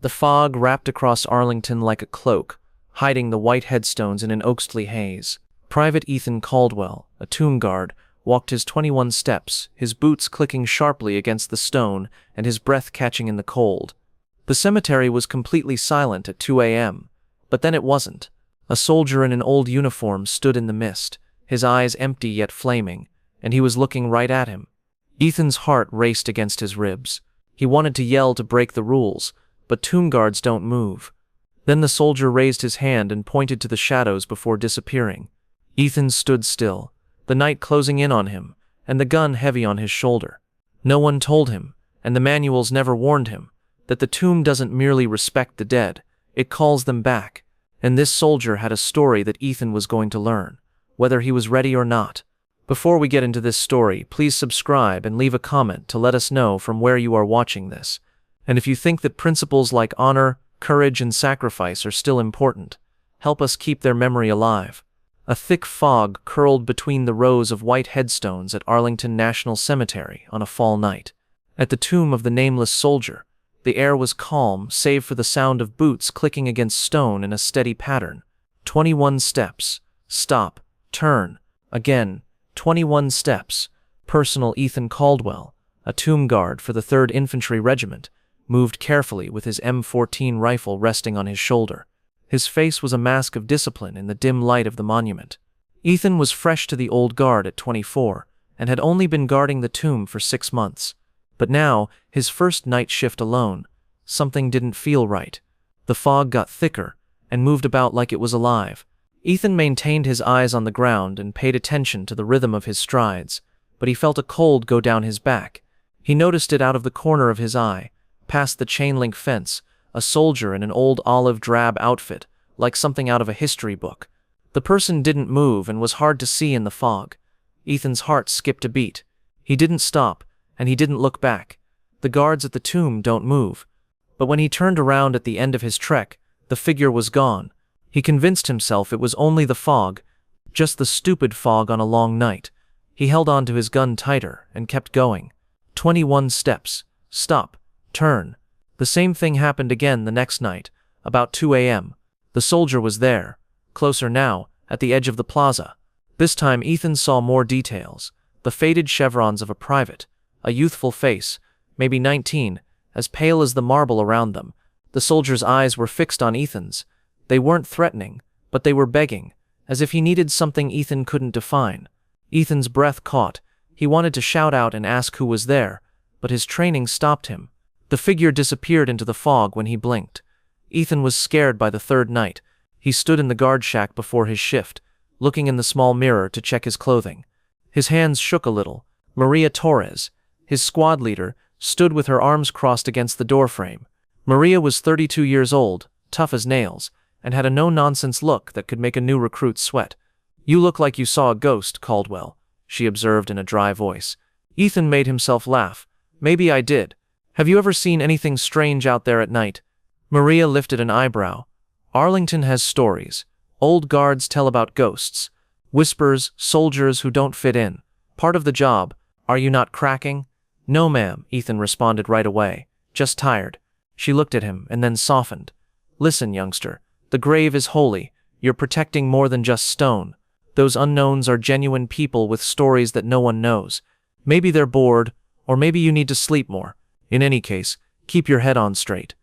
The fog wrapped across Arlington like a cloak, hiding the white headstones in an Oaksley haze. Private Ethan Caldwell, a tomb guard, walked his 21 steps, his boots clicking sharply against the stone and his breath catching in the cold. The cemetery was completely silent at 2 a.m., but then it wasn't. A soldier in an old uniform stood in the mist, his eyes empty yet flaming, and he was looking right at him. Ethan's heart raced against his ribs. He wanted to yell to break the rules, but tomb guards don't move. Then the soldier raised his hand and pointed to the shadows before disappearing. Ethan stood still, the night closing in on him, and the gun heavy on his shoulder. No one told him, and the manuals never warned him, that the tomb doesn't merely respect the dead, it calls them back. And this soldier had a story that Ethan was going to learn, whether he was ready or not. Before we get into this story, please subscribe and leave a comment to let us know from where you are watching this. And if you think that principles like honor, courage, and sacrifice are still important, help us keep their memory alive. A thick fog curled between the rows of white headstones at Arlington National Cemetery on a fall night. At the tomb of the nameless soldier, the air was calm save for the sound of boots clicking against stone in a steady pattern. 21 steps. Stop. Turn. Again. 21 steps. Personal Ethan Caldwell, a tomb guard for the Third Infantry Regiment, moved carefully with his M14 rifle resting on his shoulder. His face was a mask of discipline in the dim light of the monument. Ethan was fresh to the old guard at 24 and had only been guarding the tomb for 6 months. But now, his first night shift alone, something didn't feel right. The fog got thicker and moved about like it was alive. Ethan maintained his eyes on the ground and paid attention to the rhythm of his strides, but he felt a cold go down his back. He noticed it out of the corner of his eye, past the chain-link fence, a soldier in an old olive drab outfit, like something out of a history book. The person didn't move and was hard to see in the fog. Ethan's heart skipped a beat. He didn't stop, and he didn't look back. The guards at the tomb don't move. But when he turned around at the end of his trek, the figure was gone. He convinced himself it was only the fog, just the stupid fog on a long night. He held on to his gun tighter and kept going. 21 steps. Stop. Turn. The same thing happened again the next night, about 2 a.m. The soldier was there, closer now, at the edge of the plaza. This time Ethan saw more details, the faded chevrons of a private, a youthful face, maybe 19, as pale as the marble around them. The soldier's eyes were fixed on Ethan's. They weren't threatening, but they were begging, as if he needed something Ethan couldn't define. Ethan's breath caught. He wanted to shout out and ask who was there, but his training stopped him. The figure disappeared into the fog when he blinked. Ethan was scared by the third night. He stood in the guard shack before his shift, looking in the small mirror to check his clothing. His hands shook a little. Maria Torres, his squad leader, stood with her arms crossed against the doorframe. Maria was 32 years old, tough as nails, and had a no-nonsense look that could make a new recruit sweat. "You look like you saw a ghost, Caldwell," she observed in a dry voice. Ethan made himself laugh. "Maybe I did. Have you ever seen anything strange out there at night?" Maria lifted an eyebrow. "Arlington has stories. Old guards tell about ghosts. Whispers, soldiers who don't fit in. Part of the job. Are you not cracking?" "No, ma'am," Ethan responded right away. "Just tired." She looked at him and then softened. "Listen, youngster. The grave is holy. You're protecting more than just stone. Those unknowns are genuine people with stories that no one knows. Maybe they're bored, or maybe you need to sleep more. In any case, keep your head on straight."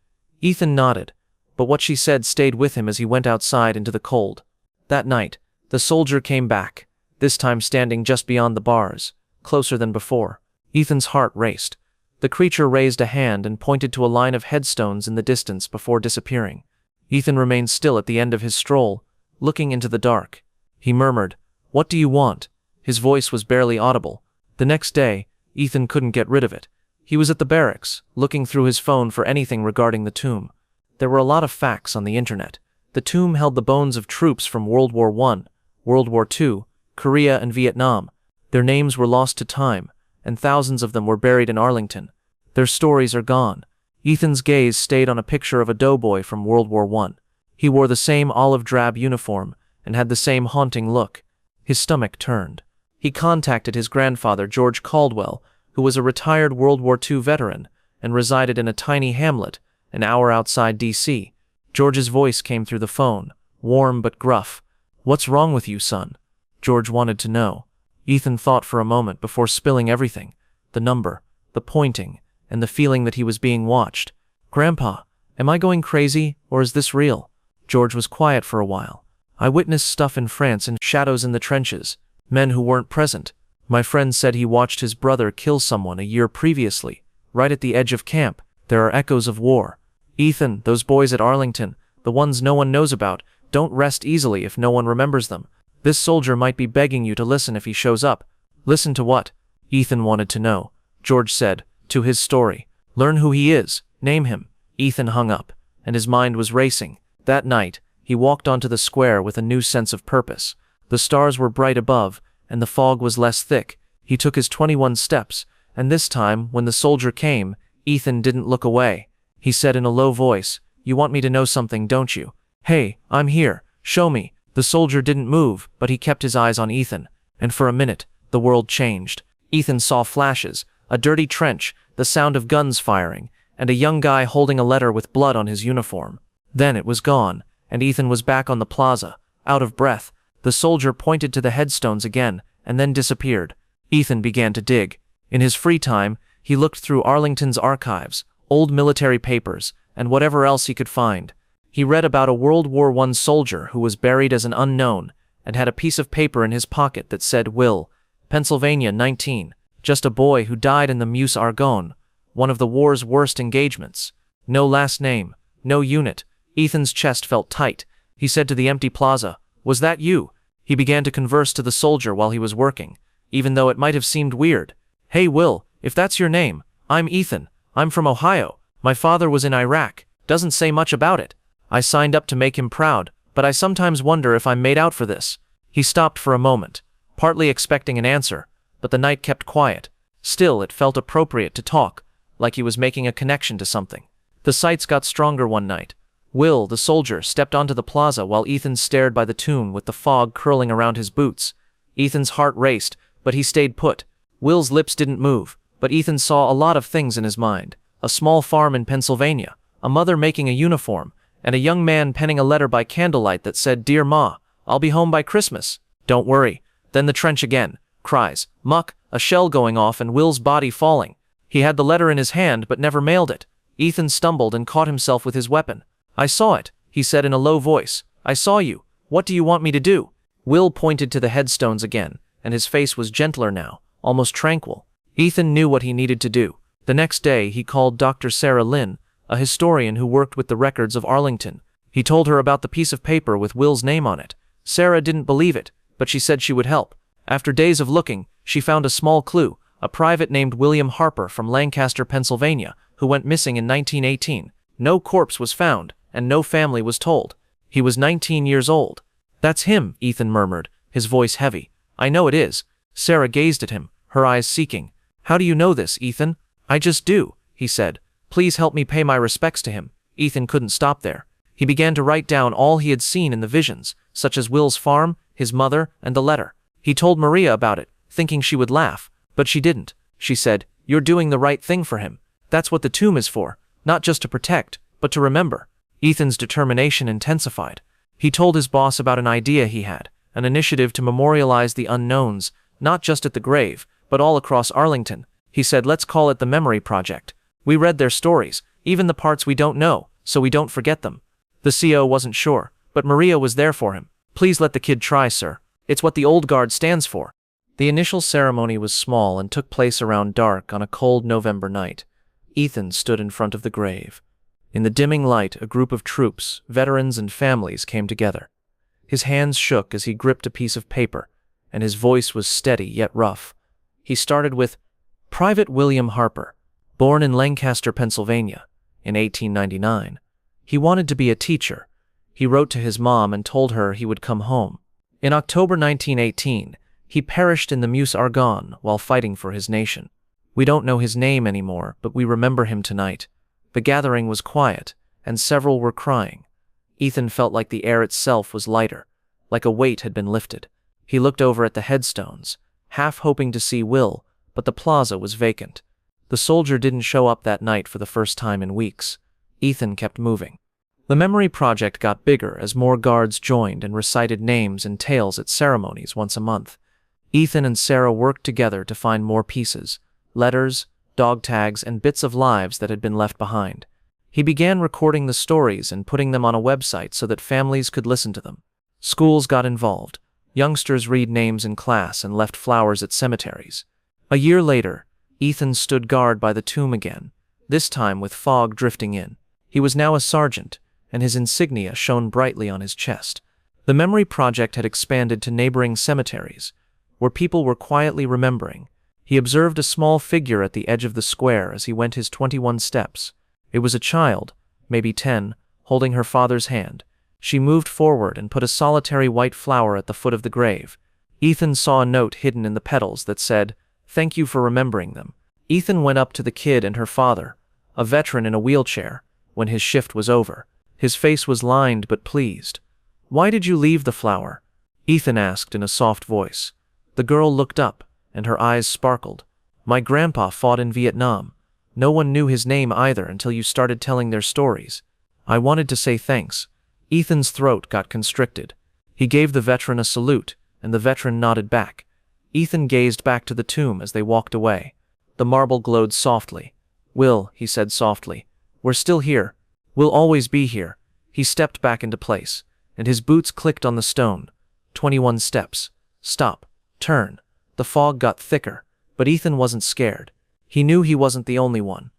Ethan nodded, but what she said stayed with him as he went outside into the cold. That night, the soldier came back, this time standing just beyond the bars, closer than before. Ethan's heart raced. The creature raised a hand and pointed to a line of headstones in the distance before disappearing. Ethan remained still at the end of his stroll, looking into the dark. He murmured, "What do you want?" His voice was barely audible. The next day, Ethan couldn't get rid of it. He was at the barracks, looking through his phone for anything regarding the tomb. There were a lot of facts on the internet. The tomb held the bones of troops from World War I, World War II, Korea and Vietnam. Their names were lost to time, and thousands of them were buried in Arlington. Their stories are gone. Ethan's gaze stayed on a picture of a doughboy from World War I. He wore the same olive drab uniform and had the same haunting look. His stomach turned. He contacted his grandfather, George Caldwell, who was a retired World War II veteran and resided in a tiny hamlet an hour outside D.C. George's voice came through the phone, warm but gruff. "What's wrong with you, son?" George wanted to know. Ethan thought for a moment before spilling everything. The number, the pointing, and the feeling that he was being watched. "Grandpa, am I going crazy, or is this real?" George was quiet for a while. "I witnessed stuff in France and shadows in the trenches, men who weren't present. My friend said he watched his brother kill someone a year previously, right at the edge of camp. There are echoes of war. Ethan, those boys at Arlington, the ones no one knows about, don't rest easily if no one remembers them. This soldier might be begging you to listen if he shows up." "Listen to what?" Ethan wanted to know. George said, "To his story. Learn who he is, name him." Ethan hung up, and his mind was racing. That night, he walked onto the square with a new sense of purpose. The stars were bright above, and the fog was less thick. He took his 21 steps, and this time, when the soldier came, Ethan didn't look away. He said in a low voice, "You want me to know something, don't you? Hey, I'm here, show me." The soldier didn't move, but he kept his eyes on Ethan, and for a minute, the world changed. Ethan saw flashes, a dirty trench, the sound of guns firing, and a young guy holding a letter with blood on his uniform. Then it was gone, and Ethan was back on the plaza, out of breath. The soldier pointed to the headstones again, and then disappeared. Ethan began to dig. In his free time, he looked through Arlington's archives, old military papers, and whatever else he could find. He read about a World War I soldier who was buried as an unknown, and had a piece of paper in his pocket that said Will, Pennsylvania 19, just a boy who died in the Meuse-Argonne, one of the war's worst engagements. No last name, no unit. Ethan's chest felt tight. He said to the empty plaza, "Was that you?" He began to converse to the soldier while he was working, even though it might have seemed weird. "Hey Will, if that's your name, I'm Ethan. I'm from Ohio. My father was in Iraq. Doesn't say much about it. I signed up to make him proud, but I sometimes wonder if I'm made out for this." He stopped for a moment, partly expecting an answer, but the night kept quiet. Still, it felt appropriate to talk, like he was making a connection to something. The sights got stronger one night. Will, the soldier, stepped onto the plaza while Ethan stared by the tomb with the fog curling around his boots. Ethan's heart raced, but he stayed put. Will's lips didn't move, but Ethan saw a lot of things in his mind. A small farm in Pennsylvania, a mother making a uniform, and a young man penning a letter by candlelight that said, "Dear Ma, I'll be home by Christmas. Don't worry." Then the trench again. Cries, muck, a shell going off and Will's body falling. He had the letter in his hand but never mailed it. Ethan stumbled and caught himself with his weapon. "I saw it," he said in a low voice. "I saw you. What do you want me to do?" Will pointed to the headstones again, and his face was gentler now, almost tranquil. Ethan knew what he needed to do. The next day, he called Dr. Sarah Lynn, a historian who worked with the records of Arlington. He told her about the piece of paper with Will's name on it. Sarah didn't believe it, but she said she would help. After days of looking, she found a small clue, a private named William Harper from Lancaster, Pennsylvania, who went missing in 1918. No corpse was found, and no family was told. He was 19 years old. "That's him," Ethan murmured, his voice heavy. "I know it is." Sarah gazed at him, her eyes seeking. "How do you know this, Ethan?" "I just do," he said. "Please help me pay my respects to him." Ethan couldn't stop there. He began to write down all he had seen in the visions, such as Will's farm, his mother, and the letter. He told Maria about it, thinking she would laugh, but she didn't. She said, "You're doing the right thing for him. That's what the tomb is for, not just to protect, but to remember." Ethan's determination intensified. He told his boss about an idea he had, an initiative to memorialize the unknowns, not just at the grave, but all across Arlington. He said, "Let's call it the Memory Project. We read their stories, even the parts we don't know, so we don't forget them." The CO wasn't sure, but Maria was there for him. "Please let the kid try, sir. It's what the old guard stands for." The initial ceremony was small and took place around dark on a cold November night. Ethan stood in front of the grave. In the dimming light, a group of troops, veterans and families came together. His hands shook as he gripped a piece of paper, and his voice was steady yet rough. He started with, "Private William Harper, born in Lancaster, Pennsylvania, in 1899. He wanted to be a teacher. He wrote to his mom and told her he would come home. In October 1918, he perished in the Meuse-Argonne while fighting for his nation. We don't know his name anymore, but we remember him tonight." The gathering was quiet, and several were crying. Ethan felt like the air itself was lighter, like a weight had been lifted. He looked over at the headstones, half hoping to see Will, but the plaza was vacant. The soldier didn't show up that night for the first time in weeks. Ethan kept moving. The memory project got bigger as more guards joined and recited names and tales at ceremonies once a month. Ethan and Sarah worked together to find more pieces, letters, dog tags, and bits of lives that had been left behind. He began recording the stories and putting them on a website so that families could listen to them. Schools got involved. Youngsters read names in class and left flowers at cemeteries. A year later, Ethan stood guard by the tomb again, this time with fog drifting in. He was now a sergeant, and his insignia shone brightly on his chest. The memory project had expanded to neighboring cemeteries, where people were quietly remembering. He observed a small figure at the edge of the square as he went his 21 steps. It was a child, maybe 10, holding her father's hand. She moved forward and put a solitary white flower at the foot of the grave. Ethan saw a note hidden in the petals that said, "Thank you for remembering them." Ethan went up to the kid and her father, a veteran in a wheelchair, when his shift was over. His face was lined but pleased. "Why did you leave the flower?" Ethan asked in a soft voice. The girl looked up, and her eyes sparkled. "My grandpa fought in Vietnam. No one knew his name either until you started telling their stories. I wanted to say thanks." Ethan's throat got constricted. He gave the veteran a salute, and the veteran nodded back. Ethan gazed back to the tomb as they walked away. The marble glowed softly. "Will," he said softly, "we're still here. We'll always be here." He stepped back into place, and his boots clicked on the stone. 21 steps. Stop. Turn. The fog got thicker, but Ethan wasn't scared. He knew he wasn't the only one.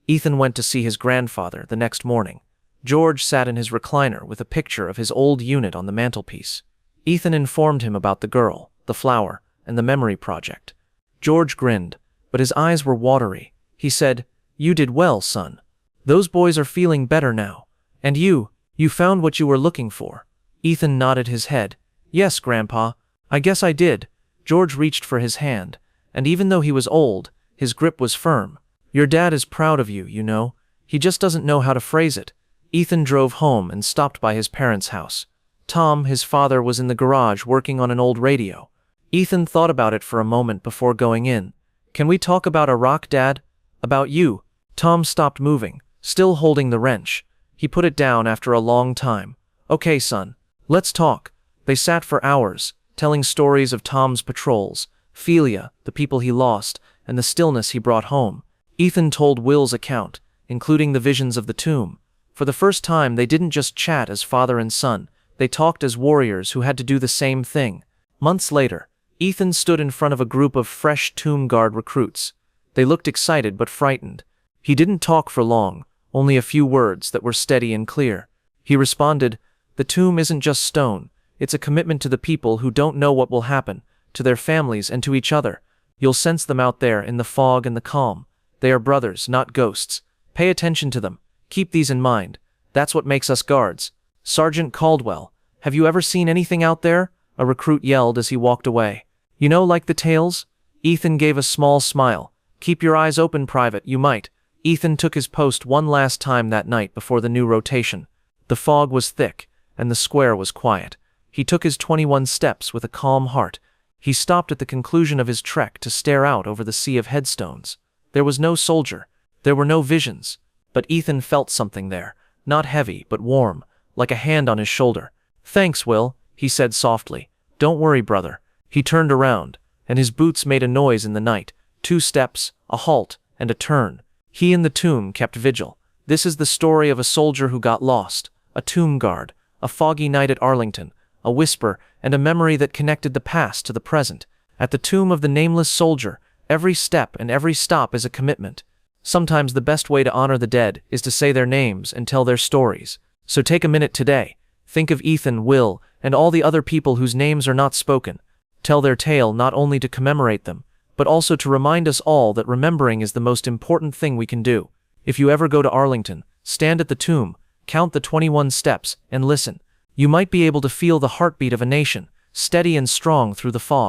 Ethan went to see his grandfather the next morning. George sat in his recliner with a picture of his old unit on the mantelpiece. Ethan informed him about the girl, the flower, and the memory project. George grinned, but his eyes were watery. He said, "You did well, son. Those boys are feeling better now. And you found what you were looking for." Ethan nodded his head. "Yes, Grandpa, I guess I did." George reached for his hand, and even though he was old, his grip was firm. "Your dad is proud of you, you know. He just doesn't know how to phrase it." Ethan drove home and stopped by his parents' house. Tom, his father, was in the garage working on an old radio. Ethan thought about it for a moment before going in. "Can we talk about Iraq, Dad? About you?" Tom stopped moving, still holding the wrench. He put it down after a long time. "Okay, son. Let's talk." They sat for hours, telling stories of Tom's patrols, Philia, the people he lost, and the stillness he brought home. Ethan told Will's account, including the visions of the tomb. For the first time, they didn't just chat as father and son. They talked as warriors who had to do the same thing. Months later, Ethan stood in front of a group of fresh Tomb Guard recruits. They looked excited but frightened. He didn't talk for long, only a few words that were steady and clear. He responded, "The tomb isn't just stone. It's a commitment to the people who don't know what will happen, to their families and to each other. You'll sense them out there in the fog and the calm. They are brothers, not ghosts. Pay attention to them. Keep these in mind. That's what makes us guards." "Sergeant Caldwell, have you ever seen anything out there?" a recruit yelled as he walked away. "You know, like the tales?" Ethan gave a small smile. "Keep your eyes open, Private, you might." Ethan took his post one last time that night before the new rotation. The fog was thick, and the square was quiet. He took his 21 steps with a calm heart. He stopped at the conclusion of his trek to stare out over the sea of headstones. There was no soldier. There were no visions. But Ethan felt something there, not heavy but warm, like a hand on his shoulder. "Thanks, Will," he said softly. "Don't worry, brother." He turned around, and his boots made a noise in the night. 2 steps, a halt, and a turn. He and the tomb kept vigil. This is the story of a soldier who got lost, a tomb guard, a foggy night at Arlington, a whisper, and a memory that connected the past to the present. At the tomb of the nameless soldier, every step and every stop is a commitment. Sometimes the best way to honor the dead is to say their names and tell their stories. So take a minute today. Think of Ethan, Will, and all the other people whose names are not spoken. Tell their tale not only to commemorate them, but also to remind us all that remembering is the most important thing we can do. If you ever go to Arlington, stand at the tomb, count the 21 steps, and listen. You might be able to feel the heartbeat of a nation, steady and strong through the fog.